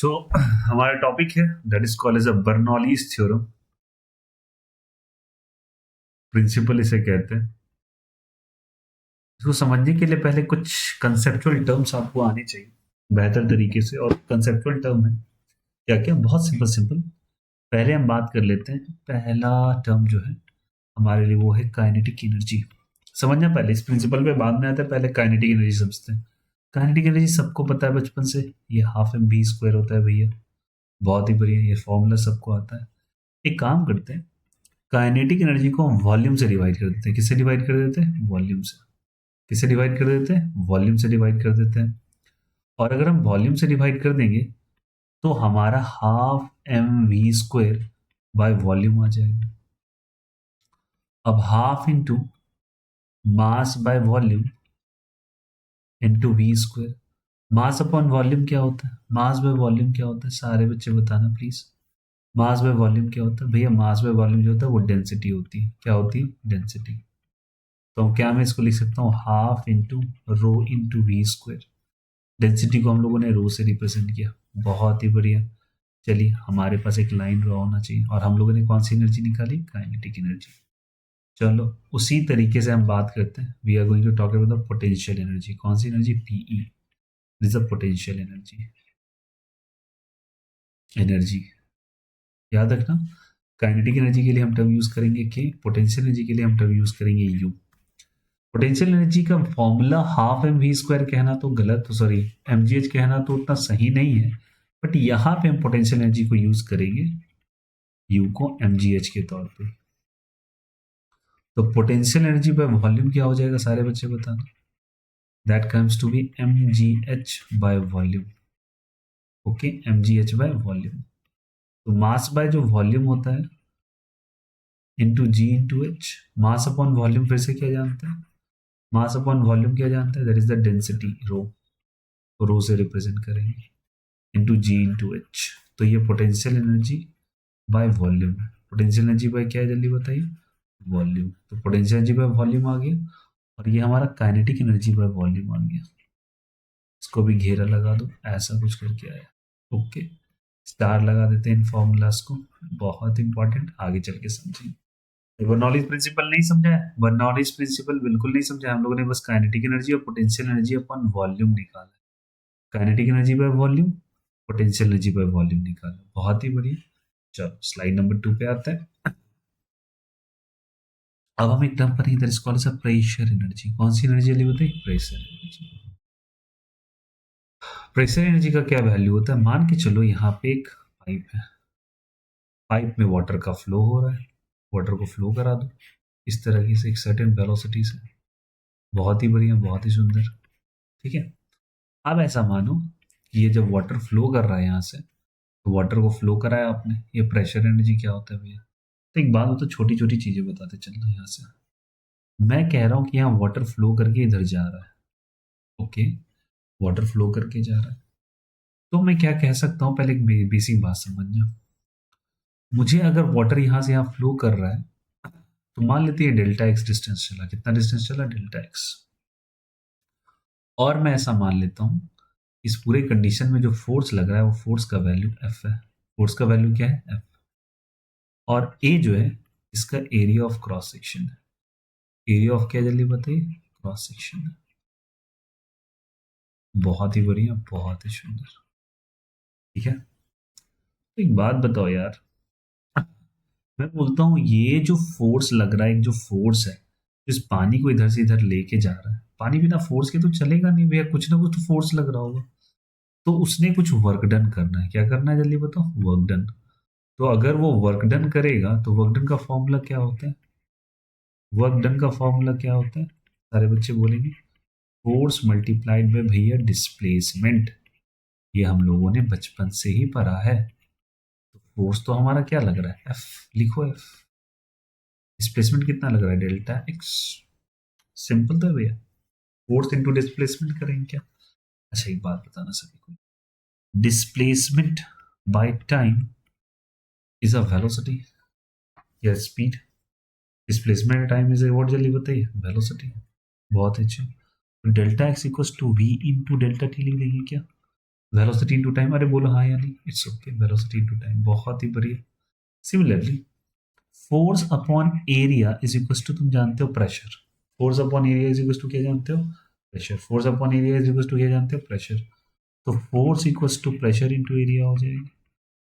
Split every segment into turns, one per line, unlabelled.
सो हमारा टॉपिक है that is called as a Bernoulli's theorem. Principle इसे कहते हैं। इसको समझने के लिए पहले कुछ कंसेप्चुअल टर्म्स आपको आने चाहिए बेहतर तरीके से। और कंसेप्चुअल टर्म है क्या क्या, बहुत सिंपल सिंपल। पहले हम बात कर लेते हैं। पहला टर्म जो है हमारे लिए वो है काइनेटिक एनर्जी। समझना पहले, इस प्रिंसिपल पे बाद में आता है, पहले काइनेटिक एनर्जी समझते हैं। काइनेटिक एनर्जी सबको पता है बचपन से, ये हाफ एम बी स्क्वायर होता है भैया। बहुत ही बढ़िया, ये फॉर्मूला सबको आता है। एक काम करते हैं, काइनेटिक एनर्जी को हम वॉल्यूम से डिवाइड कर देते हैं। किससे डिवाइड कर देते हैं? वॉल्यूम से। किससे डिवाइड कर देते हैं? वॉल्यूम से डिवाइड कर देते हैं। और अगर हम वॉल्यूम से डिवाइड कर देंगे तो हमारा half M we square by volume आ जाएगा। अब half into mass by volume into we square. Mass upon volume क्या होता है? मास बाय वॉल्यूम क्या होता है? सारे बच्चे बताना प्लीज। मास बाय वॉल्यूम क्या होता है भैया? मास बाय वॉल्यूम जो होता है वो डेंसिटी होती है। क्या होती है? डेंसिटी। तो क्या मैं इसको लिख सकता हूँ half into rho into we square. Density को हम लोगों ने रो से रिप्रेजेंट किया। बहुत ही बढ़िया। चलिए, हमारे पास एक लाइन ड्रॉ होना चाहिए। और हम लोगों ने कौन सी एनर्जी निकाली? Kinetic energy. चलो उसी तरीके से हम बात करते हैं। We are going to talk about the potential energy. कौन सी एनर्जी? PE. This a potential energy. Energy याद रखना, काइनेटिक एनर्जी के लिए हम टर्म यूज करेंगे के, पोटेंशियल एनर्जी के लिए हम टर्म यूज करेंगे यू। पोटेंशियल एनर्जी का formula half M we square कहना तो गलत, सॉरी एम जी एच कहना तो उतना सही नहीं है। बट यहाँ पे हम पोटेंशियल एनर्जी को यूज करेंगे यू को एम जी एच के तौर पे। तो पोटेंशियल एनर्जी बाय वॉल्यूम क्या हो जाएगा? सारे बच्चे बताना। That comes to be M G H by volume. Okay, M G H by volume. तो मास बाय जो वॉल्यूम होता है into G into H. Mass upon volume फिर से क्या जानते हैं? मास अपॉन वॉल्यूम क्या जानते हैं? दैट इज द डेंसिटी, रो। तो रो से रिप्रेजेंट करेंगे इंटू जी इंटू एच। तो ये potential energy by volume. Potential energy by क्या है जल्दी बताइए? वॉल्यूम। तो पोटेंशियल एनर्जी बाय वॉल्यूम आ गया। और ये हमारा काइनेटिक एनर्जी बाय वॉल्यूम आ गया। इसको भी घेरा लगा दो, ऐसा कुछ करके आया। ओके, स्टार लगा देते हैं इन फॉर्मूलाज को। बहुत इंपॉर्टेंट, आगे चल के समझेंगे। बर्नौलीज प्रिंसिपल नहीं समझा है? बर्नौलीज प्रिंसिपल बिल्कुल नहीं समझा। हम लोगों ने बस काइनेटिक एनर्जी और पोटेंशियल एनर्जी अपॉन वॉल्यूम निकाला। Kinetic energy by volume, potential energy by volume निकाला। बहुत ही बढ़िया। चलो स्लाइड नंबर 2 पे आते हैं। अब हम एक टर्म पर इधर इसको सा प्रेशर एनर्जी। कौन सी एनर्जी वाली बताइए? Pressure energy. प्रेशर एनर्जी का क्या वैल्यू होता है? मान के चलो यहाँ पे एक पाइप है, पाइप में वाटर का फ्लो हो रहा है। वाटर को फ्लो करा दो इस तरीके से एक सर्टेन वेलोसिटी से। बहुत ही बढ़िया, बहुत ही सुंदर। ठीक है। अब ऐसा मानो कि ये जब वाटर फ्लो कर रहा है यहाँ से, तो वाटर को फ्लो कराया आपने, ये प्रेशर एनर्जी क्या होता है भैया? तो एक बात हो, तो छोटी छोटी चीजें बताते चलना यहाँ से। मैं कह रहा हूँ कि यहाँ वाटर फ्लो करके इधर जा रहा है। ओके, वाटर फ्लो करके जा रहा है। तो मैं क्या कह सकता हूँ? पहले एक बेसिक बात समझना। मुझे अगर वाटर यहाँ से यहाँ फ्लो कर रहा है, तो मान लेते हैं डेल्टा एक्स डिस्टेंस चला। कितना डिस्टेंस चला? Delta x. और मैं ऐसा मान लेता हूँ इस पूरे कंडीशन में जो फोर्स लग रहा है वो फोर्स का वैल्यू एफ है। फोर्स का वैल्यू क्या है? एफ। और ए जो है इसका एरिया ऑफ क्रॉस सेक्शन है। एरिया ऑफ क्या जल्दी बताइए? क्रॉस सेक्शन है। बहुत ही बढ़िया, बहुत ही सुंदर। ठीक है। तो एक बात बताओ यार, मैं बोलता हूँ ये जो फोर्स लग रहा है, एक जो फोर्स है इस पानी को इधर से इधर लेके जा रहा है, पानी बिना फोर्स के तो चलेगा नहीं भैया, कुछ ना कुछ तो फोर्स लग रहा होगा। तो उसने कुछ वर्क डन करना है। क्या करना है जल्दी बताओ? Work done. तो अगर वो वर्क डन करेगा तो वर्क डन का फॉर्मूला क्या होता है? वर्क डन का फॉर्मूला क्या होता है? सारे बच्चे बोलेंगे फोर्स मल्टीप्लाइड बाय भैया डिस्प्लेसमेंट। ये हम लोगों ने बचपन से ही पढ़ा है। तो फोर्स तो हमारा क्या लग रहा है? एफ। लिखो एफ। डिस्प्लेसमेंट कितना लग रहा है? Delta x. सिंपल था भैया। फोर्स इंटू डिस्प्लेसमेंट करेंगे क्या? अच्छा एक बात बताना सभी को, displacement by time is a velocity या स्पीड। डिस्प्लेसमेंट टाइम इज व्हाट जल्दी बताइए? वेलोसिटी। बहुत अच्छा। तो delta X equals to V into delta T लिख देंगे क्या? वेलोसिटी इनटू टाइम, अरे बोलो हाँ या नहीं, it's okay, velocity into time, बहुत ही बढ़िया। Similarly force upon area is equal to, तुम जानते हो pressure, force upon area is equal to क्या जानते हो, pressure, force upon area is equal to क्या जानते हो, प्रेशर। तो force equals to pressure into area हो जाएगा,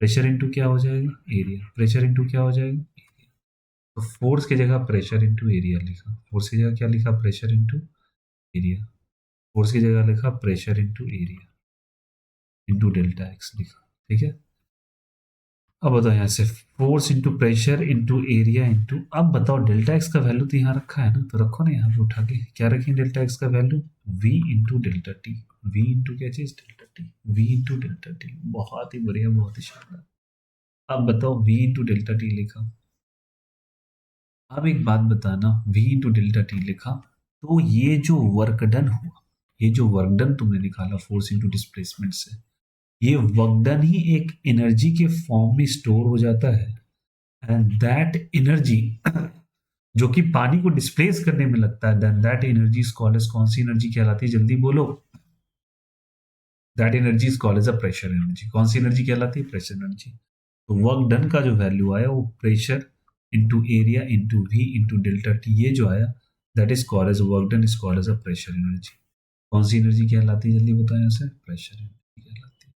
प्रेशर इंटू क्या हो जाएगा, एरिया, प्रेशर इंटू क्या हो जाएगा, एरिया। तो फोर्स की जगह प्रेशर इंटू एरिया लिखा, फोर्स की जगह क्या लिखा, प्रेशर इंटू एरिया, फोर्स की जगह लिखा pressure into area into delta x लिखा, ठीक है। अब बताओ यहाँ से force into pressure into area into, अब बताओ डेल्टा एक्स का वैल्यू तो यहाँ रखा है ना, तो रखो ना यहाँ पे उठा के, क्या रखेंगे डेल्टा एक्स का value, v into delta T, v into क्या चीज, delta T, v into delta T, बहुत ही बढ़िया, बहुत ही शानदार। अब बताओ v इंटू डेल्टा टी लिखा, अब एक बात बताना, v इंटू डेल्टा टी लिखा, तो ये जो वर्क डन हुआ, ये जो वर्क डन तुमने निकाला फोर्स इंटू डिस्प्लेसमेंट से, ये वर्क डन ही एक एनर्जी के फॉर्म में स्टोर हो जाता है, एंड दैट एनर्जी जो कि पानी को डिस्प्लेस करने में लगता है, then that energy is called as, कौन सी एनर्जी कहलाती है, जल्दी बोलो, that energy is called as a pressure energy, कौन सी एनर्जी कहलाती है, प्रेशर एनर्जी। तो वर्क डन का जो वैल्यू आया वो pressure into area into v into delta t, ये जो आया that is called as work done, is called as a pressure energy. कौन सी एनर्जी कहलाती है, जल्दी बताओ यहाँ से, प्रेशर एनर्जी कहलाती है।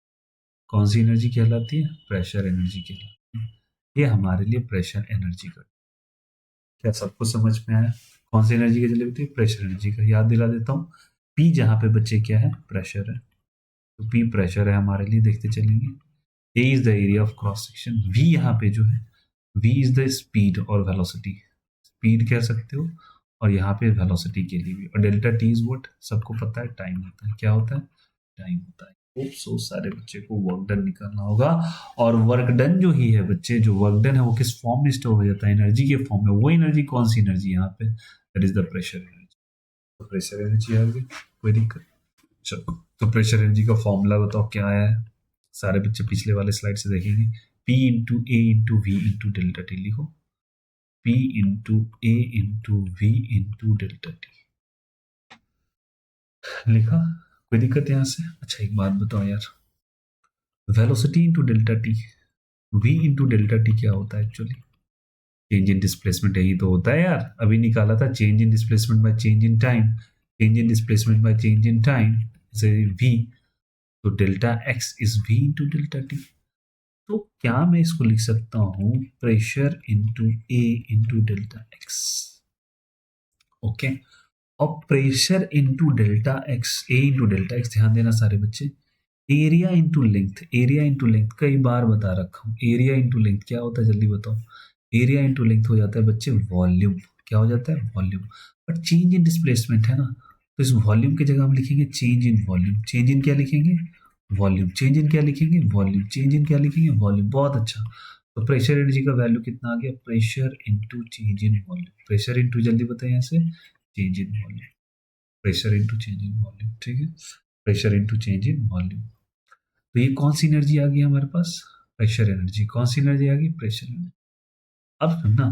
कौन सी एनर्जी कहलाती है, प्रेशर एनर्जी कहलाती है। ये हमारे लिए प्रेशर एनर्जी का, क्या सबको समझ में आया, कौन सी एनर्जी की जल्दी बताइए, प्रेशर एनर्जी का। याद दिला देता हूँ, पी जहाँ पे बच्चे क्या है, प्रेशर है, तो पी प्रेशर है हमारे लिए, देखते चलेंगे। A is the area of cross section, V यहाँ पे जो है, वी इज द स्पीड और वेलोसिटी, स्पीड कह सकते हो, और यहाँ पे वेलोसिटी के लिए भी, और डेल्टा टी इज व्हाट, सबको पता है, टाइम होता है, क्या होता है, टाइम होता है। खूब सो सारे बच्चे को वर्क डन निकालना होगा, और वर्क डन जो ही है बच्चे, जो वर्क डन है वो किस फॉर्म में स्टोर हो जाता है, एनर्जी के फॉर्म में, वो एनर्जी कौन सी एनर्जी यहाँ पे, that is the pressure energy. तो प्रेशर एनर्जी आ गई, कोई दिक्कत, चलो तो प्रेशर एनर्जी का फॉर्मूला बताओ क्या आया है, सारे बच्चे पिछले वाले स्लाइड से देखेंगे, P into A into v into delta t लिखो, P into A into v into delta t लिखा, कोई दिक्कत यहाँ से। अच्छा एक बात बताओ यार, velocity into delta t, v into delta t क्या होता है एक्चुअली, चेंज इन डिस्प्लेसमेंट, यही तो होता है यार, अभी निकाला था, change in displacement by change in time, change in displacement by change in time, से वी, तो delta x is v into delta t. तो क्या मैं इसको लिख सकता हूँ, pressure into A into delta x, okay. और pressure into delta x, A into delta x, ध्यान देना सारे बच्चे, area into length, area into length, कई बार बता रखा हूँ, एरिया इंटू लेंथ क्या होता है, जल्दी बताओ, एरिया इंटू लेंथ हो जाता है बच्चे वॉल्यूम, क्या हो जाता है, volume. But change in displacement है ना, तो इस वॉल्यूम की जगह हम लिखेंगे change in volume, change in क्या लिखेंगे, वॉल्यूम, चेंज इन क्या लिखेंगे, वॉल्यूम, चेंज इन क्या लिखेंगे, वॉल्यूम, बहुत अच्छा। तो प्रेशर एनर्जी का वैल्यू कितना आ गया, pressure into change in volume, pressure into जल्दी बताइए यहाँ से, change in volume, pressure into change in volume, ठीक है, pressure into change in volume. तो ये कौन सी एनर्जी आ गई हमारे पास, प्रेशर एनर्जी, कौन सी एनर्जी आ गई, प्रेशर एनर्जी। अब सुनना,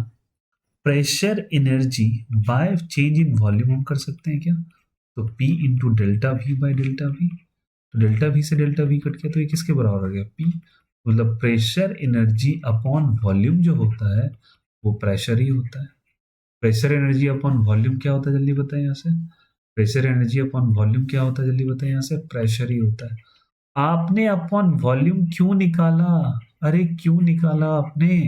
pressure energy by change in volume हम कर सकते हैं क्या, तो P into delta we by delta we, तो डेल्टा वी से डेल्टा वी कट गया, तो ये किसके बराबर हो गया, P, मतलब प्रेशर एनर्जी अपॉन वॉल्यूम जो होता है वो प्रेशर ही होता है। प्रेशर एनर्जी अपॉन वॉल्यूम क्या होता है, जल्दी बताएं यहाँ से, प्रेशर एनर्जी अपॉन वॉल्यूम क्या होता है, जल्दी बताएं यहाँ से, प्रेशर ही होता है। आपने अपॉन वॉल्यूम क्यों निकाला, अरे क्यों निकाला आपने,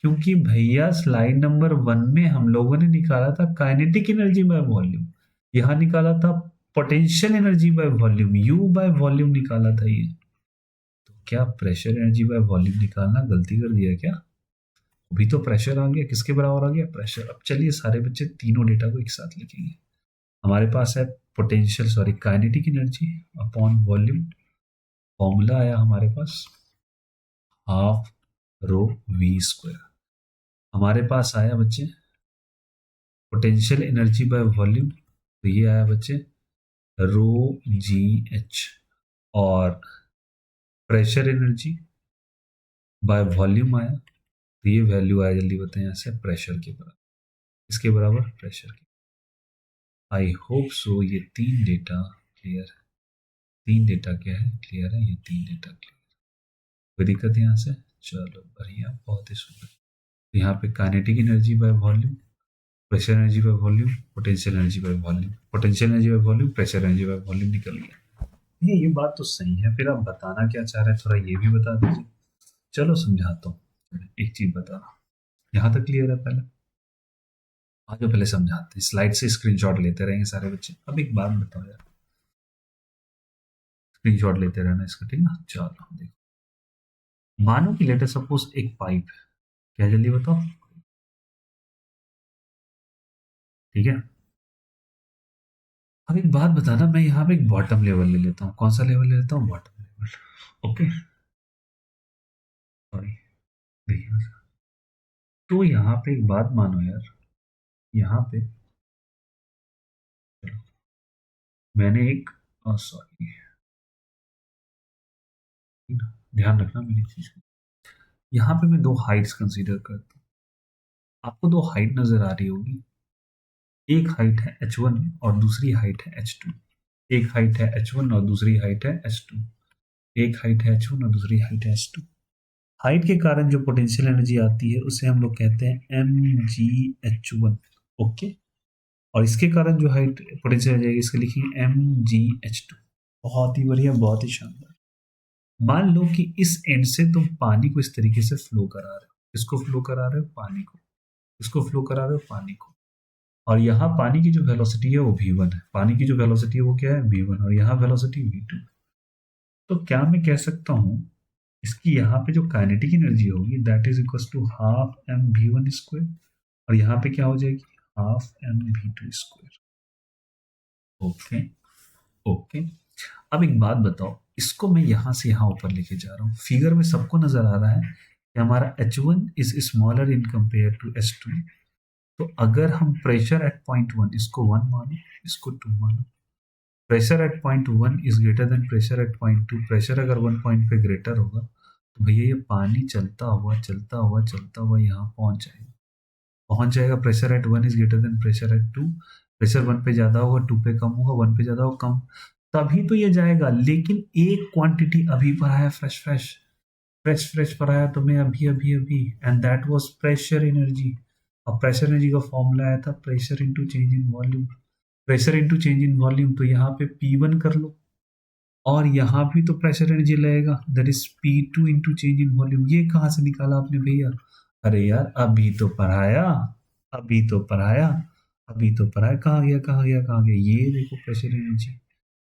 क्योंकि भैया स्लाइड नंबर 1 में हम लोगों ने निकाला था काइनेटिक एनर्जी बाय वॉल्यूम, यहाँ निकाला था potential energy by volume, you by volume निकाला था ये। तो क्या प्रेशर एनर्जी बाय वॉल्यूम निकालना गलती कर दिया क्या, अभी तो प्रेशर आ गया, किसके बराबर आ गया, प्रेशर। अब चलिए सारे बच्चे तीनों डेटा को एक साथ लिखेंगे, हमारे पास है potential, sorry kinetic energy upon volume, formula आया हमारे पास हाफ रो वी स्क्वायर, हमारे पास आया बच्चे पोटेंशियल एनर्जी बाय वॉल्यूम, तो ये आया बच्चे रो जी एच, और प्रेशर एनर्जी बाय वॉल्यूम आया, तो ये वैल्यू आया, जल्दी बताएं यहाँ से, प्रेशर के बराबर, इसके बराबर प्रेशर के। आई होप सो ये तीन डेटा क्लियर है। 3 डेटा क्या है, क्लियर है, ये 3 डेटा क्लियर। कोई दिक्कत यहाँ से? चलो बढ़िया, बहुत ही सुंदर। यहाँ पे kinetic energy by volume, pressure energy by volume, potential energy by volume, potential energy by volume, pressure energy by volume निकल गया। ये बात तो सही है, फिर आप बताना क्या चाह रहे हैं, थोड़ा ये भी बता दीजिए। चलो समझाता हूँ, एक चीज बताना। यहाँ तक क्लियर है? पहले आज पहले समझाते हैं, स्लाइड से स्क्रीनशॉट लेते रहेंगे सारे बच्चे। अब एक बात बताओ यार, स्क्रीनशॉट लेते रहना इसका, ठीक ना? चलो देखो, मानो कि लेटर सपोज एक पाइप है, क्या जल्दी बताओ, ठीक है? अब एक बात बताना, मैं यहाँ पे एक बॉटम लेवल ले लेता हूँ। कौन सा लेवल ले लेता हूँ? Bottom level. ओके, सॉरी, देखिए। तो यहाँ पे एक बात मानो यार, यहाँ पे चलो, मैंने एक, सॉरी, ध्यान रखना मेरी चीज को। यहाँ पे मैं दो हाइट्स कंसीडर करता हूँ। आपको दो हाइट नजर आ रही होगी, एक हाइट है h1 और दूसरी हाइट है h2। एक हाइट है h1 और दूसरी हाइट है h2। एक हाइट है h1 और दूसरी हाइट है h2। हाइट के कारण जो पोटेंशियल एनर्जी आती है उसे हम लोग कहते हैं mgh1। ओके, और इसके कारण जो हाइट पोटेंशियल एनर्जी आएगी, इसके लिखेंगे mgh2। बहुत ही बढ़िया, बहुत ही शानदार। मान लो कि इस एंड से तुम पानी को इस तरीके से फ्लो करा रहे हो। इसको फ्लो करा रहे हो, पानी को। इसको फ्लो करा रहे हो, पानी को। और यहाँ पानी की जो वेलोसिटी है वो v1 है। पानी की जो वेलोसिटी है वो क्या है? v1। और यहाँ वेलोसिटी v2। तो क्या मैं कह सकता हूँ, इसकी यहाँ पे जो काइनेटिक एनर्जी होगी that is equal to half M v one square, और यहाँ पे क्या हो जाएगी? Half M v two square. Okay, okay. अब एक बात बताओ, इसको मैं यहाँ से यहाँ ऊपर लेके जा रहा हूँ। फिगर में सबको नजर आ रहा है कि हमारा H1 is smaller in compare to H2। तो अगर हम प्रेशर एट पॉइंट 1 इसको 1 मानो, इसको 2 मानो, pressure at point 1 is greater than pressure at point 2, pressure अगर 1 पॉइंट पे ग्रेटर होगा तो भैया ये पानी चलता हुआ चलता हुआ चलता हुआ यहाँ पहुंच जाएगा। पहुंच जाएगा। Pressure at 1 is greater than pressure at 2। Pressure 1 पे ज्यादा होगा, 2 पे कम होगा, 1 पे ज्यादा होगा, कम, तभी तो ये जाएगा। लेकिन एक क्वांटिटी अभी पर आया, फ्रेश फ्रेश फ्रेश फ्रेश पर आया तुम्हें अभी अभी अभी, and that was pressure energy. और प्रेशर एनर्जी का फॉर्मूला आया था pressure into change in volume. Pressure into change in volume, तो यहाँ पे P1 कर लो, और यहाँ भी तो प्रेशर एनर्जी लगेगा, that is P2 into change in volume. ये कहाँ से निकाला आपने भैया? अरे यार अभी तो पढ़ाया, अभी तो पढ़ाया, अभी तो पढ़ाया। कहाँ गया, कहाँ गया, कहाँ गया? ये देखो, pressure energy,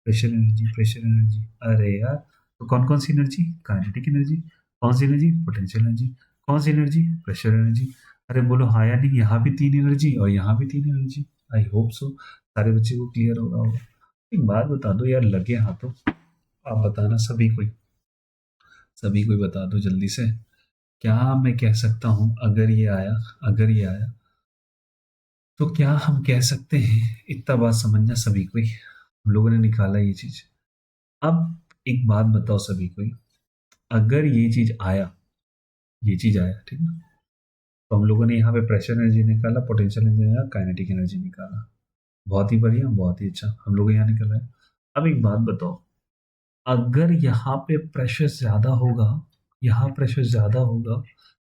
pressure energy, pressure energy. अरे यार, तो कौन कौन सी एनर्जी? Kinetic energy. कौन सी एनर्जी? Potential energy. कौन सी एनर्जी? Pressure energy. अरे बोलो हाँ या नहीं? यहाँ भी 3 एनर्जी और यहाँ भी 3 एनर्जी। आई होप सो सारे बच्चे को क्लियर होगा। एक बात बता दो यार, लगे हाथों, आप बताना, सभी कोई बता दो जल्दी से। क्या मैं कह सकता हूं, अगर ये आया, अगर ये आया, तो क्या हम कह सकते हैं, इतना बात समझना सभी कोई, हम लोगों ने निकाला ये चीज। अब एक बात बताओ सभी कोई, अगर ये चीज आया, ये चीज आया, ठीक ना, तो हम लोगों ने यहाँ पे प्रेशर एनर्जी निकाला, पोटेंशियल एनर्जी निकाला, काइनेटिक एनर्जी निकाला। बहुत ही बढ़िया, बहुत ही अच्छा, हम लोग यहाँ निकल रहे हैं। अब एक बात बताओ, अगर यहाँ पे प्रेशर ज्यादा होगा, यहाँ प्रेशर ज्यादा होगा,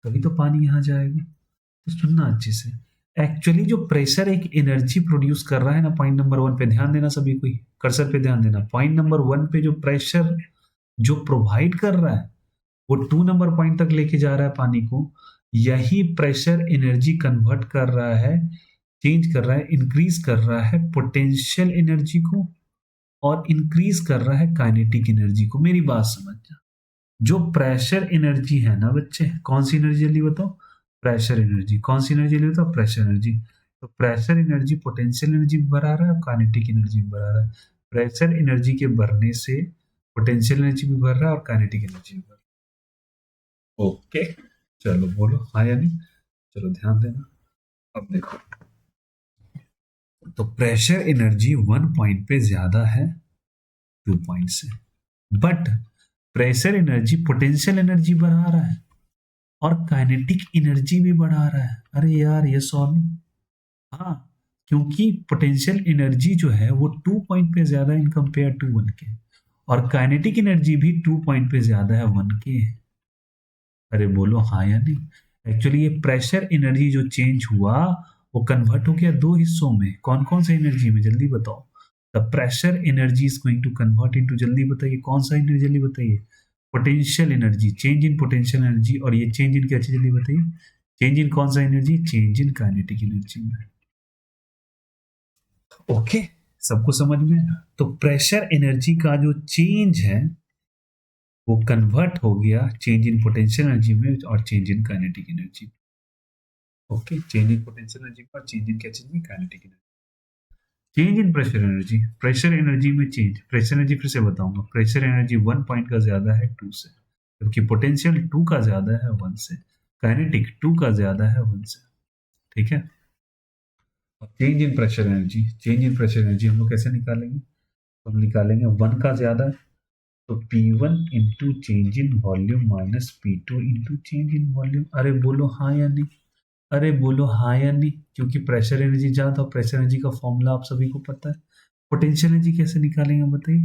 तभी तो पानी यहाँ जाएगा। तो सुनना अच्छे से, एक्चुअली जो प्रेशर एक एनर्जी प्रोड्यूस कर रहा है ना, पॉइंट नंबर 1 पे ध्यान देना सभी कोई, कर्सर पे ध्यान देना। पॉइंट नंबर 1 पे जो प्रेशर जो प्रोवाइड कर रहा है, वो 2 नंबर पॉइंट तक लेके जा रहा है पानी को, यही प्रेशर एनर्जी कन्वर्ट कर रहा है, चेंज कर रहा है, इंक्रीज कर रहा है पोटेंशियल एनर्जी को, और इंक्रीज कर रहा है काइनेटिक एनर्जी को। मेरी बात समझना, जो प्रेशर एनर्जी है ना बच्चे, कौन सी एनर्जी जल्दी बताओ? Pressure energy. कौन सी एनर्जी जल्दी बताओ? Pressure energy. तो प्रेशर एनर्जी पोटेंशियल एनर्जी भी बढ़ा रहा है और काइनेटिक एनर्जी भी बढ़ा रहा है। प्रेशर एनर्जी के बढ़ने से पोटेंशियल एनर्जी भी बढ़ रहा है और काइनेटिक एनर्जी भी बढ़ रहा है। ओके, चलो बोलो हाँ या नहीं, चलो ध्यान देना। अब देखो, तो प्रेशर एनर्जी 1 पॉइंट पे ज्यादा है 2 पॉइंट से, but pressure energy potential energy बढ़ा रहा है और काइनेटिक एनर्जी भी बढ़ा रहा है। अरे यार ये सॉल्व, हाँ, क्योंकि पोटेंशियल एनर्जी जो है वो 2 पॉइंट पे ज्यादा इन कंपेयर टू 1 के, और काइनेटिक एनर्जी भी 2 पॉइंट पे ज्यादा है 1 के। अरे बोलो हाँ या नहीं। एक्चुअली ये प्रेशर एनर्जी जो चेंज हुआ वो कन्वर्ट हो गया दो हिस्सों में। कौन कौन सा एनर्जी में जल्दी बताओ। The pressure energy is going to convert into, जल्दी बताइए कौन सा एनर्जी, जल्दी बताइए। Potential energy, change in potential energy. और ये चेंज इन क्या चीज, जल्दी बताइए। चेंज इन कौन सा energy, change in kinetic energy में। ओके, सबको समझ में आया? तो प्रेशर एनर्जी का जो चेंज है वो कन्वर्ट हो गया चेंज इन पोटेंशियल एनर्जी में और change in kinetic energy. Okay, change in potential energy और चेंज इन क्या चीज में, kinetic energy. Change in pressure energy, pressure energy में चेंज। प्रेशर एनर्जी फिर से बताऊंगा, प्रेशर एनर्जी 1 पॉइंट का ज्यादा है 2 से, जबकि पोटेंशियल 2 का ज्यादा है 1 से, काइनेटिक 2 का ज्यादा है 1 से। ठीक है। Change in pressure energy, change in pressure energy हम लोग कैसे निकालेंगे, तो हम निकालेंगे 1 का ज्यादा है तो P1 into change in volume minus P2 into change in volume. अरे बोलो हाँ या नहीं, अरे बोलो हाँ या नहीं, क्योंकि प्रेशर एनर्जी ज्यादा, प्रेशर एनर्जी का फॉर्मूला आप सभी को पता है। पोटेंशियल एनर्जी कैसे निकालेंगे बताइए,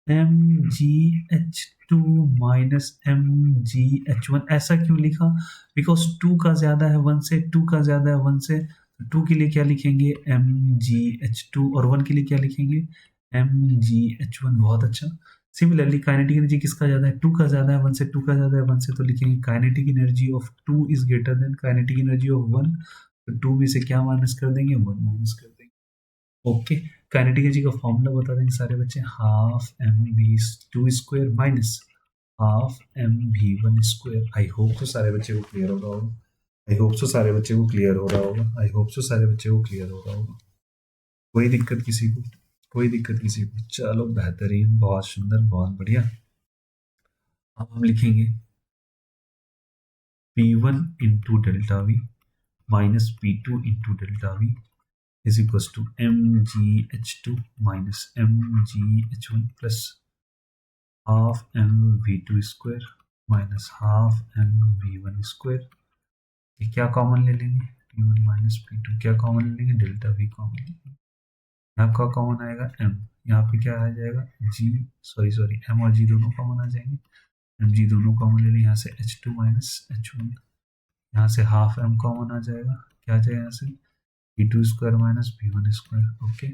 mgh2 माइनस mgh1। ऐसा क्यों लिखा, बिकॉज 2 का ज्यादा है 1 से, 2 का ज्यादा है 1 से, 2 के लिए क्या लिखेंगे mgh2 और 1 के लिए क्या लिखेंगे mgh1। बहुत अच्छा। सिमिलरली काइनेटिक एनर्जी किसका ज्यादा है, 2 का ज्यादा है 1 से, 2 का ज्यादा है 1 से, तो लिखेंगे kinetic energy of 2 is greater than kinetic energy of 1। तो 2 में से क्या माइनस कर देंगे, 1 माइनस कर देंगे। ओके, काइनेटिक एनर्जी का फॉर्मूला बता देंगे सारे बच्चे, half M v two square minus half M v one square. I hope तो सारे बच्चे को क्लियर हो रहा होगा, आई होप सो सारे बच्चे को क्लियर हो रहा होगा, आई होप सो सारे बच्चे को क्लियर हो रहा होगा। कोई दिक्कत किसी को, कोई दिक्कत किसी को, चलो बेहतरीन, बहुत सुंदर, बहुत बढ़िया। अब हम लिखेंगे P1 into delta we minus P2 into delta we is equals to mgh2 minus mgh1 plus half mv2 square minus half mv1 square। ये क्या कॉमन ले लेंगे, p1 माइनस p2 क्या कॉमन ले लेंगे, डेल्टा v कॉमन ले लेंगे। यहाँ का कॉमन आएगा m, यहाँ पे क्या आ जाएगा g, सॉरी m और g दोनों कॉमन आ जाएंगे, mg दोनों कॉमन ले लेंगे। यहाँ से h2 माइनस h1, यहाँ से हाफ m कॉमन आ जाएगा, क्या आ जाएगा यहाँ से p2 square minus p1 square. Okay,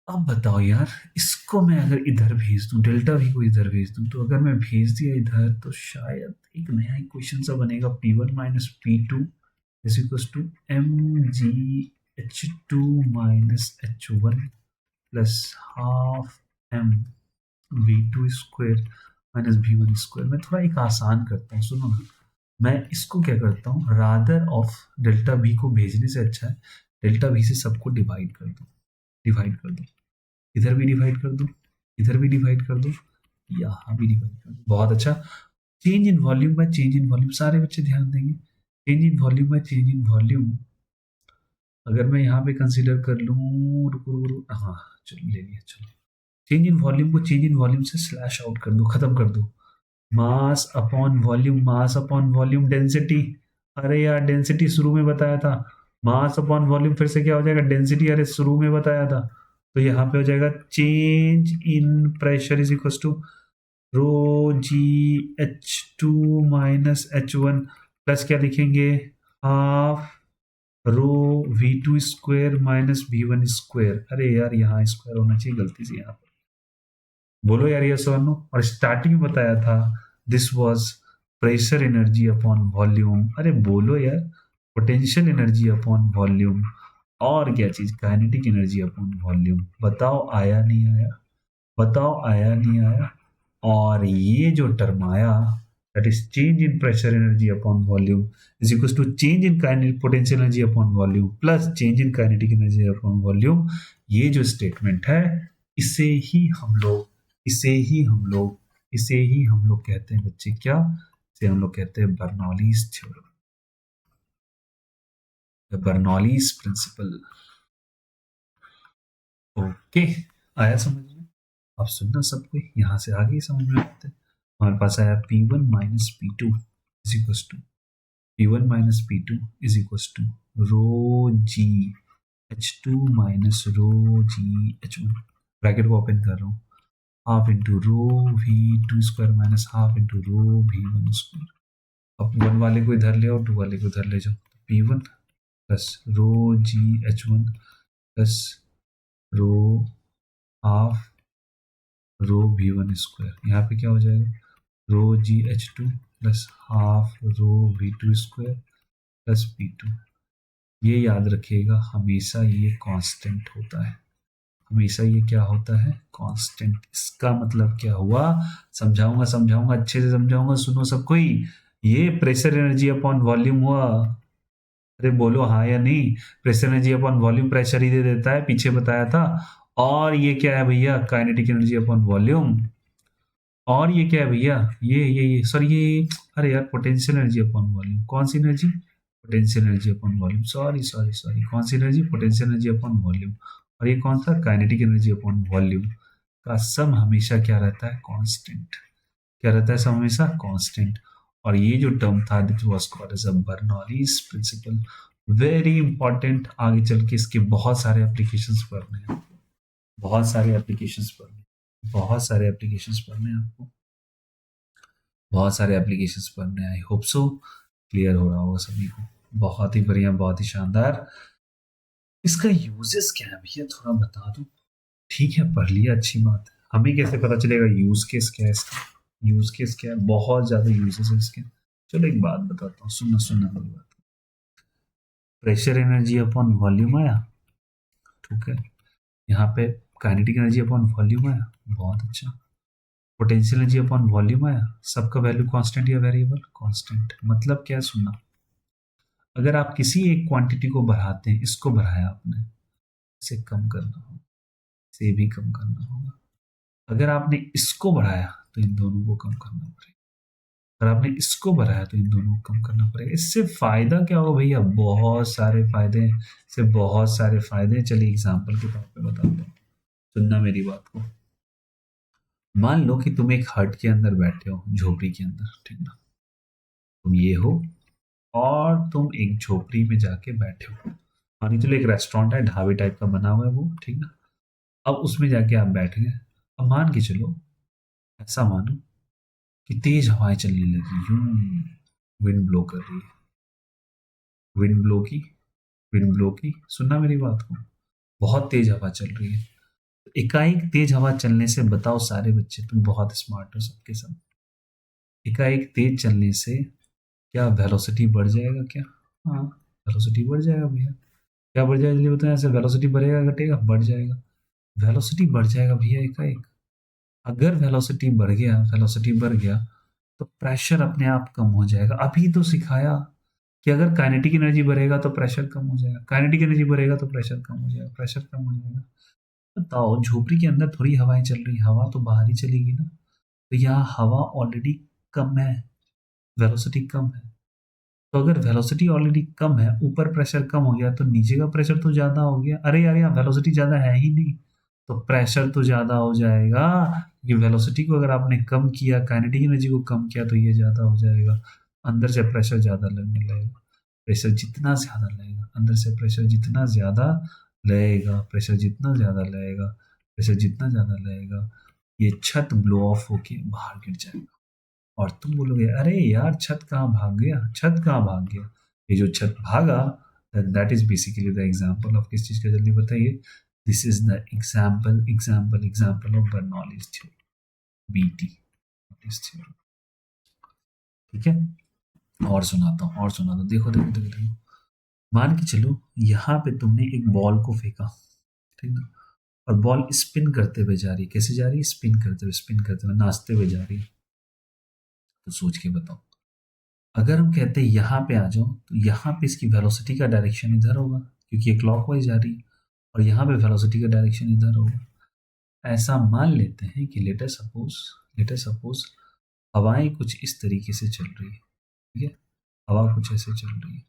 अब बताओ यार, इसको मैं अगर इधर भेज दूं, डेल्टा वी को इधर भेज दूं, तो अगर मैं भेज दिया इधर तो शायद एक नया इक्वेशन सा बनेगा, P1 minus P2 is equal to mgh2 minus h1 plus half m v2 square minus v1 square. मैं थोड़ा एक आसान करता हूँ, सुनो ना, मैं इसको क्या करता हूँ, रादर ऑफ डेल्टा वी को भेजने से अच्छा है डेल्टा वी से सबको डिवाइड कर दो, डिवाइड कर दो, इधर भी डिवाइड कर दो, इधर भी डिवाइड कर दो, यहाँ भी डिवाइड कर दो। बहुत अच्छा। Change in volume by change in volume, सारे बच्चे ध्यान देंगे, change in volume by change in volume. अगर मैं यहाँ पे कंसीडर कर लूँ, रुको, हाँ चलो ले लिया, चलो चेंज इन वॉल्यूम को चेंज इन वॉल्यूम से स्लैश आउट कर दो, खत्म कर दो। मास अपॉन वॉल्यूम, मास अपॉन वॉल्यूम डेंसिटी। अरे यार डेंसिटी शुरू में बताया था, मास अपॉन वॉल्यूम फिर से क्या हो जाएगा, डेंसिटी, अरे शुरू में बताया था। तो यहाँ पे हो जाएगा change in pressure is equal to rho g h two minus h one plus क्या लिखेंगे, half rho v two square minus v one square. अरे यार यहाँ स्क्वायर होना चाहिए, गलती से यहाँ पर, बोलो यार ये सोनो। और स्टार्टिंग में बताया था this was pressure energy upon volume, अरे बोलो यार पोटेंशियल एनर्जी अपॉन वॉल्यूम, और क्या चीज काइनेटिक एनर्जी अपॉन वॉल्यूम। बताओ आया नहीं आया, बताओ आया नहीं आया। और ये जो टर्म आया that is change in pressure energy upon volume is equal to change in kinetic potential energy upon volume plus change in kinetic energy upon volume. ये जो स्टेटमेंट है इसे ही हम लोग इसे ही हम लोग कहते हैं बच्चे, क्या इसे हम लोग कहते हैं, Bernoulli's theorem, Bernoulli's principle. Okay, आया समझ में? अब सुनना सब कोई, यहाँ से आगे ही समझ में आते हैं। हमारे पास आया P1 minus P2 is equal to P1 minus P2 is equal to rho g H2 minus rho g H1, bracket को ओपन कर रहा हूँ, half into rho v2 square minus half into rho v1 square. अब 1 वाले को इधर ले और 2 वाले को इधर ले जाओ, p1 प्लस रो gh1 प्लस रो हाफ रो v1 स्क्वायर। यहाँ पे क्या हो जाएगा, रो gh2 plus half rho v2 square plus p2। ये याद रखिएगा, हमेशा ये कांस्टेंट होता है, हमेशा ये क्या होता है, कांस्टेंट। इसका मतलब क्या हुआ, समझाऊंगा समझाऊंगा अच्छे से समझाऊंगा, सुनो सब कोई। ये प्रेशर एनर्जी अपॉन वॉल्यूम हुआ। अरे बोलो हाँ या नहीं, pressure energy upon volume pressure ही दे देता है, पीछे बताया था। और ये क्या है भैया, काइनेटिक एनर्जी अपॉन वॉल्यूम। और ये क्या है भैया, ये सॉरी ये, अरे यार पोटेंशियल एनर्जी अपॉन वॉल्यूम। कौन सी energy, potential energy upon volume. Sorry sorry sorry, कौन सी energy, potential energy upon volume. और ये कौन सा, काइनेटिक एनर्जी अपॉन वॉल्यूम। का सम हमेशा क्या रहता है, कांस्टेंट। क्या रहता है सम, हमेशा कांस्टेंट। और ये जो टर्म था this was called as a Bernoulli's principle. Very important, आगे चल के इसके बहुत सारे एप्लीकेशंस पढ़ने हैं, बहुत सारे एप्लीकेशंस पढ़ने हैं, बहुत सारे एप्लीकेशंस पढ़ने हैं आपको, बहुत सारे एप्लीकेशंस पढ़ने हैं। आई होप सो क्लियर हो रहा होगा सभी को। बहुत ही बढ़िया, बहुत ही शानदार। इसका यूजेस क्या है भैया, थोड़ा बता दो। ठीक है पढ़ लिया, अच्छी बात है। हमें कैसे पता चलेगा यूज केस क्या है इसका, यूज केस क्या है, बहुत ज्यादा यूजेस है इसके। चलो एक बात बताता हूँ, सुनना सुनना मेरी बात। प्रेशर एनर्जी अपॉन वॉल्यूम आया, ठीक है। यहाँ पे काइनेटिक एनर्जी अपॉन वॉल्यूम आया, बहुत अच्छा। पोटेंशियल एनर्जी अपॉन वॉल्यूम आया, सबका वैल्यू कांस्टेंट या वेरिएबल, कांस्टेंट। मतलब क्या, सुनना, अगर आप किसी एक क्वांटिटी को बढ़ाते हैं, इसको बढ़ाया आपने, इसे कम करना होगा, इसे भी कम करना होगा। अगर आपने इसको बढ़ाया तो इन दोनों को कम करना पड़ेगा, अगर आपने इसको बढ़ाया तो इन दोनों को कम करना पड़ेगा। इससे फायदा क्या होगा भैया, बहुत सारे फायदे, इससे बहुत सारे फायदे। चलिए एग्जाम्पल के तौर पे बताता हूँ, सुनना मेरी बात को। मान लो कि तुम एक हट के अंदर बैठे हो, झोपड़ी के अंदर, ठीक ना, तुम ये हो और तुम एक झोपड़ी में जाके बैठे हो। मान चलो एक रेस्टोरेंट है, ढाबे टाइप का बना हुआ है वो, ठीक ना। अब उसमें जाके आप बैठ गए। अब मान के चलो, ऐसा मानो कि तेज हवाएं चलने लगी, यूं विंड ब्लो कर रही है, विंड ब्लो की, विंड ब्लो की, सुनना मेरी बात को। बहुत तेज हवा चल रही है। एकाएक तेज हवा चलने से, बताओ सारे बच्चे, तुम बहुत स्मार्ट हो सबके सब, एकाएक तेज चलने से क्या वेलोसिटी बढ़ जाएगा क्या, हाँ वेलोसिटी बढ़ जाएगा भैया। क्या बढ़ जाएगा जल्दी बताएं, ऐसे वेलोसिटी बढ़ेगा घटेगा, बढ़ जाएगा। वेलोसिटी बढ़ जाएगा भैया एकाएक। अगर वेलोसिटी बढ़ गया, वेलोसिटी बढ़ गया तो प्रेशर अपने आप कम हो जाएगा। अभी तो सिखाया कि अगर काइनेटिक एनर्जी बढ़ेगा तो प्रेशर कम हो जाएगा, काइनेटिक एनर्जी बढ़ेगा तो प्रेशर कम हो जाएगा, प्रेशर कम हो जाएगा। बताओ झोपड़ी के अंदर थोड़ी हवाएं चल रही, हवा तो बाहर ही चलेगी ना। तो यहाँ हवा ऑलरेडी कम है, वेलोसिटी कम है। तो अगर वेलोसिटी ऑलरेडी कम है, ऊपर प्रेशर कम हो गया, तो नीचे का प्रेशर तो ज्यादा हो गया। अरे यार यहाँ वेलोसिटी ज्यादा है ही नहीं, तो प्रेशर तो ज्यादा हो जाएगा। ये वेलोसिटी को अगर आपने कम किया, काइनेटिक एनर्जी को कम किया, तो ये ज्यादा हो जाएगा। अंदर से प्रेशर ज्यादा लगने लगेगा। प्रेशर जितना ज्यादा लगेगा, अंदर से प्रेशर जितना ज्यादा लगेगा, प्रेशर जितना ज्यादा लगेगा, प्रेशर जितना ज्यादा लगेगा, ये छत ब्लो ऑफ होके बाहर गिर जाएगा। और तुम बोलोगे अरे यार छत कहाँ भाग गया, छत कहाँ भाग गया। ये जो छत भागा, that is basically the example of किस चीज का, जल्दी बताइए। This is the example example example of Bernoulli's theorem, BT theorem. ठीक है, और सुनाता हूँ, और सुनाता हूँ। देखो देखो देखो देखो, मान के चलो यहाँ पे तुमने एक बॉल को फेंका, ठीक ना, और बॉल स्पिन करते हुए जा रही है। कैसे जा रही है, स्पिन करते हुए, स्पिन करते हुए, नाचते हुए जा रही है। तो सोच के बताओ, अगर हम कहते हैं यहाँ पे आ जाओ, तो यहाँ पे इसकी वेलोसिटी का डायरेक्शन इधर होगा, क्योंकि ये क्लॉकवाइज जा रही है। और यहाँ पे वेलोसिटी का डायरेक्शन इधर होगा। ऐसा मान लेते हैं कि लेटर सपोज हवाएं कुछ इस तरीके से चल रही है, ठीक है, हवा कुछ ऐसे चल रही है।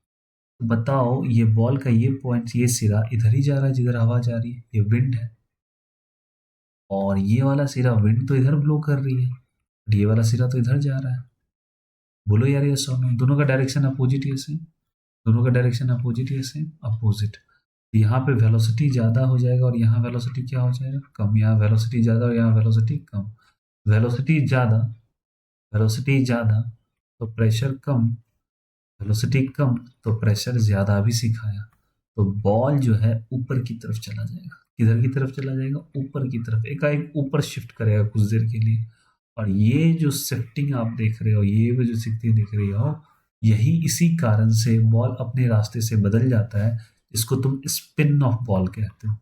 तो बताओ ये बॉल का ये पॉइंट, ये सिरा इधर ही जा रहा है जिधर हवा जा रही है, ये विंड है। और ये वाला सिरा, विंड तो इधर ब्लो कर रही है, और ये वाला सिरा तो इधर जा रहा है। बोलो यार ये सो, दोनों का डायरेक्शन अपोजिट ही है सेम, दोनों का डायरेक्शन अपोजिट ही है सेम, अपोजिट। यहाँ पे वेलोसिटी ज़्यादा हो जाएगा और यहाँ वेलोसिटी क्या हो जाएगा, कम। यहाँ वेलोसिटी ज़्यादा और यहाँ वेलोसिटी कम। वेलोसिटी ज़्यादा, वेलोसिटी ज़्यादा तो प्रेशर कम, वेलोसिटी कम तो प्रेशर ज़्यादा भी सिखाया। तो बॉल जो है ऊपर की तरफ चला जाएगा। किधर की तरफ चला जाएगा, ऊपर की तरफ, एकाएक ऊपर शिफ्ट करेगा कुछ देर के लिए। और ये जो शिफ्टिंग आप देख रहे हो, ये भी जो शिफ्टिंग देख रही हो, यही इसी कारण से बॉल अपने रास्ते से बदल जाता है। इसको तुम स्पिन ऑफ बॉल कहते हो।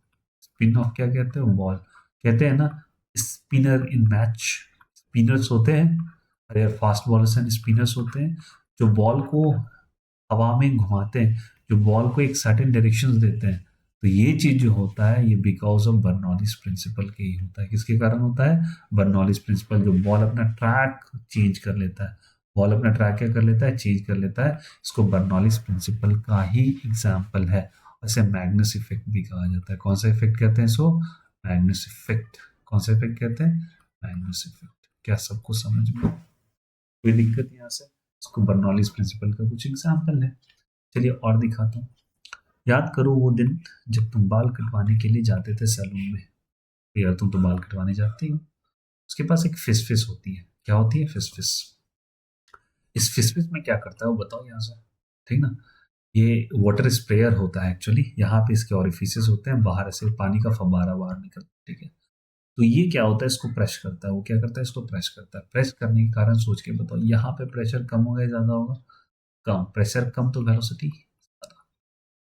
स्पिन ऑफ क्या कहते हो, बॉल कहते हैं ना। स्पिनर इन मैच, स्पिनर्स होते हैं, अरे फास्ट बॉलर्स एंड स्पिनर्स होते हैं, जो बॉल को हवा में घुमाते हैं, जो बॉल को एक सर्टेन डायरेक्शंस देते हैं। तो ये चीज जो होता है, ये बिकॉज ऑफ बर्नौलीज प्रिंसिपल के ही होता है। किसके कारण होता है, बर्नौलीज प्रिंसिपल। जो बॉल अपना ट्रैक चेंज कर लेता है, बॉल अपना ट्रैक क्या कर लेता है, चेंज कर लेता है। इसको बर्नौलीज प्रिंसिपल का ही एग्जाम्पल है। इसे मैग्नस इफेक्ट भी कहा जाता है। कौन सा इफेक्ट कहते हैं इसको, मैग्नस इफेक्ट। कौन सा इफेक्ट कहते हैं, मैग्नस इफेक्ट। क्या सबको समझ में कोई दिक्कत यहाँ से, इसको बर्नौलीज प्रिंसिपल का कुछ एग्जाम्पल है। चलिए और दिखाता हूँ। याद करो वो दिन जब तुम बाल कटवाने के लिए जाते थे सैलून में। यार तुम तो बाल कटवाने जाते हो, उसके पास एक फिसफिस होती है। क्या होती है, फिसफिस। इस फिसफिस में क्या करता है वो बताओ यहाँ से, ठीक ना। ये वाटर स्प्रेयर होता है एक्चुअली। यहाँ पे इसके ऑरिफिसेस होते हैं, बाहर से पानी का फव्वारा बाहर निकलता है, ठीक है। तो ये क्या होता है, इसको प्रेस करता है। वो क्या करता है, इसको प्रेस करता है। प्रेस करने के कारण सोच के बताओ, यहाँ पे प्रेशर कम होगा या ज्यादा होगा, कम। प्रेशर कम तो वेलोसिटी,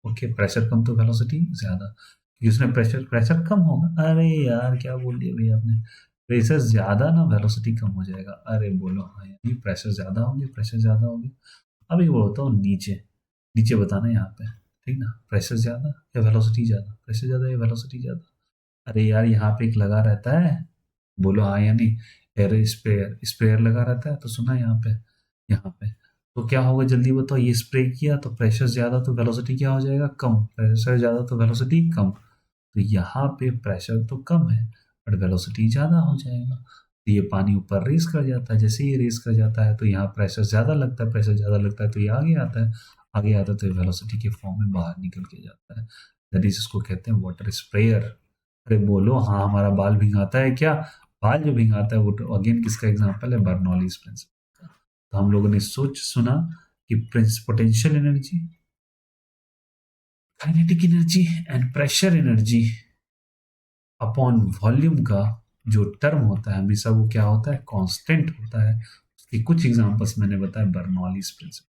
ओके। प्रेशर कम तो वेलोसिटी ज्यादा, क्योंकि उसमें प्रेशर प्रेशर कम होगा। अरे यार क्या बोल दिया भैया आपने, प्रेशर ज्यादा ना वेलोसिटी कम हो जाएगा। अरे बोलो हाँ, यानी प्रेशर ज्यादा होंगे, प्रेशर ज्यादा होगी। अभी वो होता हूँ नीचे, नीचे बताना यहाँ पे, ठीक ना। प्रेशर ज्यादा या वेलोसिटी ज्यादा, प्रेशर ज्यादा या वेलोसिटी ज्यादा। अरे यार यहाँ पे एक लगा रहता है, बोलो हाँ या नहीं। एयर स्प्रेयर, स्प्रेयर लगा रहता है तो सुना यहाँ पे, यहाँ पे। तो क्या होगा जल्दी बताओ, ये स्प्रे किया तो प्रेशर ज्यादा तो वेलोसिटी क्या हो जाएगा, कम। प्रेशर ज्यादा तो वेलोसिटी कम। तो यहाँ पे प्रेशर तो कम है बट वेलोसिटी ज्यादा हो जाएगा। तो ये पानी ऊपर रेस कर जाता है। जैसे ये रेस कर जाता है तो यहाँ प्रेशर ज्यादा लगता है, प्रेशर ज्यादा लगता है तो ये आगे आता है, आगे आता है तो वेलोसिटी के फॉर्म में बाहर निकल के जाता है। दैट इज, इसको कहते हैं वाटर स्प्रेयर। अरे बोलो हाँ, हमारा बाल भिंगाता है क्या। बाल जो भिंगाता है वो तो अगेन किसका एग्जांपल है, बर्नौलीज प्रिंसिपल का। तो हम लोगों ने सोच सुना कि Prince potential energy, kinetic energy and pressure energy upon volume का जो टर्म होता है हमेशा वो क्या होता है, कांस्टेंट होता है। उसके कुछ एग्जांपल्स मैंने बताया बर्नौलीज प्रिंसिपल,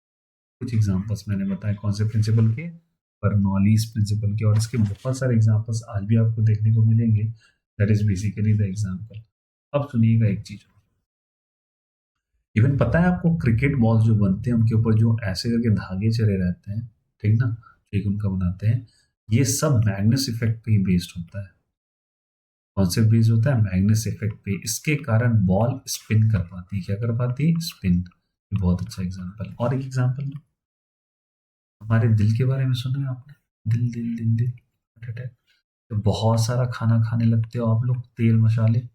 कुछ एग्जांपल्स मैंने बताया कौन से प्रिंसिपल के, बर्नौलीज प्रिंसिपल के। और इसके बहुत सारे एग्जांपल्स आज भी आपको देखने को मिलेंगे। That is basically the example. अब सुनिएगा एक चीज, इवन पता है आपको, क्रिकेट बॉल जो बनते हैं उनके ऊपर जो ऐसे करके धागे चले रहते हैं, ठीक ना, जो एक उनका बनाते हैं, ये सब मैग्नेस इफेक्ट पे ही बेस्ड होता है। कौन से बेस्ड होता है, मैग्नेस इफेक्ट पे। इसके कारण बॉल स्पिन कर पाती है। क्या कर पाती है, स्पिन। ये बहुत अच्छा एग्जांपल। और एक एग्जांपल, हमारे दिल के बारे में सुना है आपने, दिल दिल दिल दिल, हार्ट अटैक। तो बहुत सारा खाना खाने लगते हो आप लोग, तेल मसाले,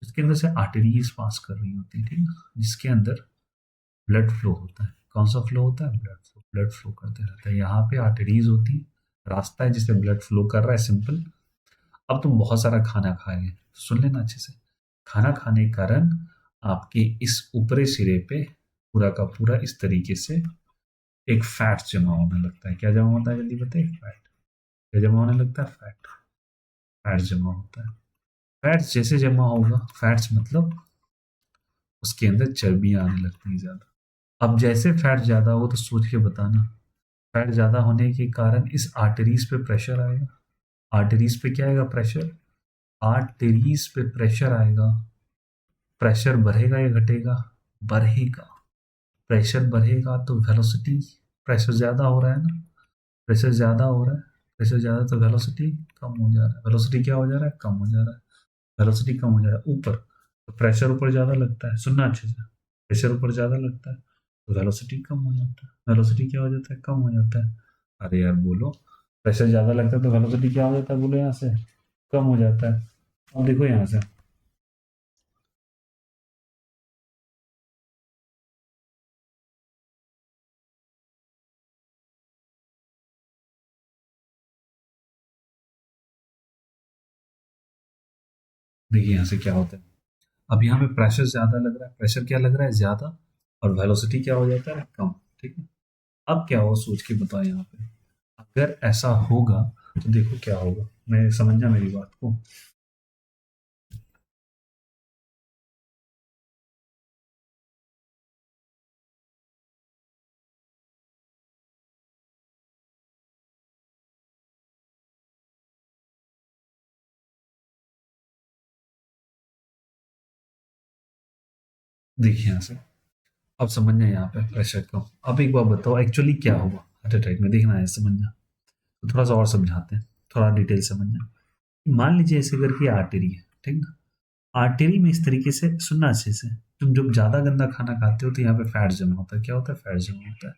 इसके अंदर से आर्टरीज पास कर रही होती है, ठीक ना, जिसके अंदर ब्लड फ्लो होता है। कौन सा फ्लो होता है, ब्लड फ्लो। ब्लड फ्लो करते रहता है, यहाँ पे आर्टरीज होती है, रास्ता है जिससे ब्लड फ्लो कर रहा है, सिंपल। अब तुम बहुत सारा खाना खाएंगे तो सुन लेना अच्छे से। खाना खाने के कारण आपके इस ऊपरी सिरे पे पूरा का पूरा इस तरीके से एक फैट जमा होने लगता है। क्या जमा होता है, जल्दी बताइए, फैट। क्या जमा होने लगता है, फैट। फैट जमा होता है। फैट्स जैसे जमा होगा, फैट्स मतलब उसके अंदर चर्बियां आने लगती हैं ज्यादा। अब जैसे फैट ज्यादा हो तो सोच के बताना, फैट ज्यादा होने के कारण इस आर्टरीज पे प्रेशर आएगा। आर्टरीज पे क्या आएगा, प्रेशर। आर्टरीज पे प्रेशर आएगा। प्रेशर बढ़ेगा या घटेगा, बढ़ेगा। प्रेशर बढ़ेगा तो वेलोसिटी, प्रेशर ज्यादा हो रहा है ना, प्रेशर ज्यादा हो रहा है, प्रेशर ज्यादा तो वेलोसिटी कम हो जा रहा है। वेलोसिटी क्या हो जा रहा है, कम हो जा रहा है। वेलोसिटी कम हो जा रहा है ऊपर, तो प्रेशर ऊपर ज्यादा लगता है, सुनना अच्छे से। प्रेशर ऊपर ज्यादा लगता है तो वेलोसिटी कम हो जाता है। वेलोसिटी क्या हो जाता है, कम हो जाता है। अरे यार बोलो, प्रेशर ज्यादा लगता है तो वेलोसिटी क्या हो जाता है, बोलो यहाँ से, कम हो जाता है। अब देखो यहाँ से, देखिए यहाँ से क्या होता है, अब यहाँ पे प्रेशर ज़्यादा लग रहा है, प्रेशर क्या लग रहा है ज़्यादा, और वेलोसिटी क्या हो जाता है कम, ठीक है। अब क्या हो सोच के बताओ यहाँ पे, अगर ऐसा होगा तो देखो क्या होगा, मैं समझना मेरी बात को। देखिए यहाँ से अब समझना यहाँ पे प्रेशर कम। अब एक बार बताओ एक्चुअली क्या होगा हार्ट अटैक में, देखना है समझना। तो थोड़ा सा और समझाते हैं, थोड़ा डिटेल समझना। मान लीजिए ऐसे करके आर्टरी है, ठीक ना। आर्टरी में इस तरीके से सुनना अच्छे से, तुम जब ज्यादा गंदा खाना खाते हो तो यहाँ पे फैट जमा होता है, क्या होता है फैट जमा होता है।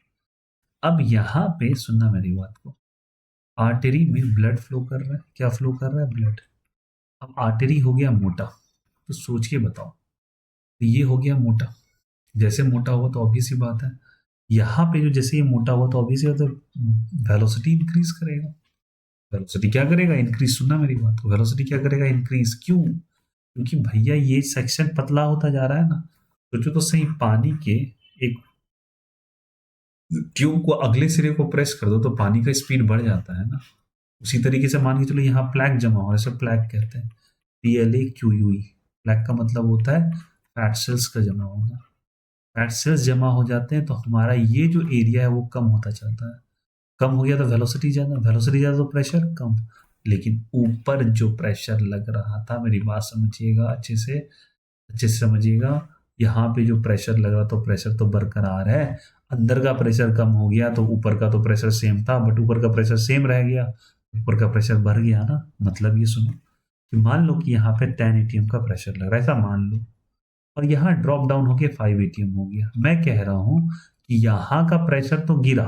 अब यहाँ पे सुनना मेरी बात को, आर्टरी में ब्लड फ्लो कर रहा है, क्या फ्लो कर रहा है ब्लड। अब आर्टरी हो गया मोटा, तो सोच के बताओ, तो ये हो गया मोटा, जैसे मोटा हुआ तो ऑब्वियस सी बात है, यहाँ पे जो जैसे ये मोटा हुआ तो ऑब्वियस बात है वेलोसिटी इंक्रीज करेगा। वेलोसिटी क्या करेगा इंक्रीज, सुनना मेरी बात को, वेलोसिटी क्या करेगा इंक्रीज, क्यों, क्योंकि भैया ये सेक्शन पतला होता जा रहा है ना। सोचो तो सही, पानी के एक ट्यूब को अगले सिरे को प्रेस कर दो तो पानी का स्पीड बढ़ जाता है ना। उसी तरीके से मान के चलो यहाँ प्लैक जमा हो, ऐसे प्लैक कहते हैं, PLAQUE। प्लैक का मतलब होता है फैट सेल्स का जमा होना। फैट सेल्स जमा हो जाते हैं तो हमारा ये जो एरिया है वो कम होता चलता है। कम हो गया तो वेलोसिटी ज़्यादा, वेलोसिटी ज़्यादा तो प्रेशर कम। लेकिन ऊपर जो प्रेशर लग रहा था, मेरी बात समझिएगा अच्छे से समझिएगा, यहाँ पे जो प्रेशर लग रहा, तो प्रेशर तो बरकरार है। अंदर का प्रेशर कम हो गया तो ऊपर का तो प्रेशर सेम था, बट ऊपर का प्रेशर सेम रह गया, ऊपर का प्रेशर बढ़ गया ना। मतलब ये सुनो कि मान लो कि यहाँ पे 10 ATM का प्रेशर लग रहा है, ऐसा मान लो, और यहाँ ड्रॉप डाउन होके 5 ATM हो गया। मैं कह रहा हूँ कि यहाँ का प्रेशर तो गिरा,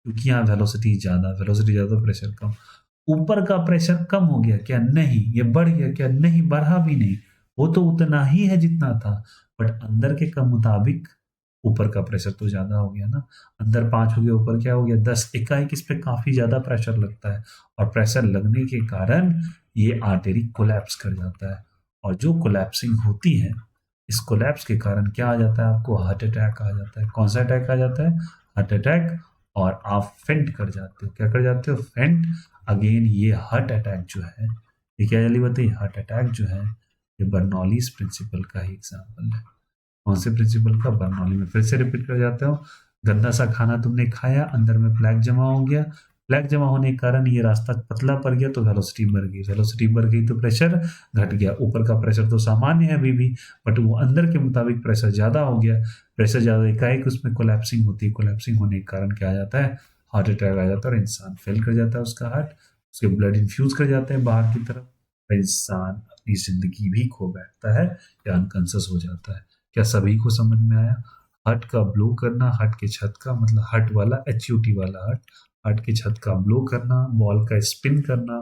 क्योंकि यहाँ वेलोसिटी ज़्यादा प्रेशर कम। ऊपर का प्रेशर कम हो गया क्या, नहीं। ये बढ़ गया क्या, नहीं, बढ़ा भी नहीं, वो तो उतना ही है जितना था। बट अंदर के का मुताबिक ऊपर का प्रेशर तो ज्यादा हो गया ना। अंदर 5 हो गया, ऊपर क्या हो गया 10। एकाएक इस पे काफी ज्यादा प्रेशर लगता है, और प्रेशर लगने के कारण ये आर्टरी कोलैप्स कर जाता है। और जो कोलैप्सिंग होती है, इस कोलैप्स के कारण क्या आ जाता है, आपको हार्ट अटैक आ जाता है। कौन सा अटैक आ जाता है, हार्ट अटैक। और आप फेंट कर जाते हो, क्या कर जाते हो, फेंट। अगेन ये हार्ट अटैक जो है, ये क्या जल्दी बताइए, हार्ट अटैक जो है ये बर्नौलीज प्रिंसिपल का ही एग्जाम्पल है। कौन से प्रिंसिपल का, बर्नौली में। फिर से रिपीट कर जाता हूँ, गंदा सा खाना तुमने खाया, अंदर में प्लैक जमा हो गया, प्लैक जमा होने के कारण ये रास्ता पतला पड़ गया तो वेलोसिटी बढ़ गई, वेलोसिटी बढ़ गई तो प्रेशर घट गया। ऊपर का प्रेशर तो सामान्य है अभी भी, बट वो अंदर के मुताबिक प्रेशर ज्यादा हो गया। प्रेशर ज्यादा, एकाएक उसमें कोलैप्सिंग होती है, कोलैप्सिंग होने के कारण क्या आ जाता है, हार्ट अटैक आ जाता है, और इंसान फेल कर जाता है, उसका हार्ट, उसके ब्लड इन्फ्यूज कर जाते हैं बाहर की तरफ, और इंसान अपनी जिंदगी भी खो बैठता है या अनकॉन्शियस हो जाता है। क्या सभी को समझ में आया। हट का ब्लो करना, हट के छत का मतलब हट वाला, HUT वाला हट, हट के छत का ब्लो करना, बॉल का स्पिन करना,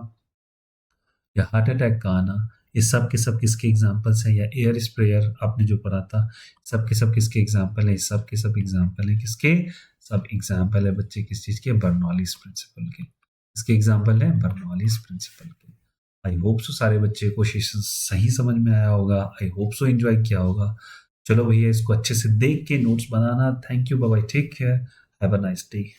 या हार्ट अटैक का आना, ये सब के सब किसके एग्जाम्पल्स हैं। या एयर स्प्रेयर आपने जो पढ़ा था, सब के सब किसके एग्जाम्पल है, सब के सब एग्जाम्पल है किसके, सब एग्जाम्पल है बच्चे किस चीज के, बर्नौलीज प्रिंसिपल के। इसके एग्जाम्पल है बर्नौलीज प्रिंसिपल के। आई होप सो सारे बच्चे को सेशन सही समझ में आया होगा, आई होप सो एंजॉय किया होगा। चलो भैया इसको अच्छे से देख के नोट्स बनाना। Thank you, bye bye, take care, have a nice day.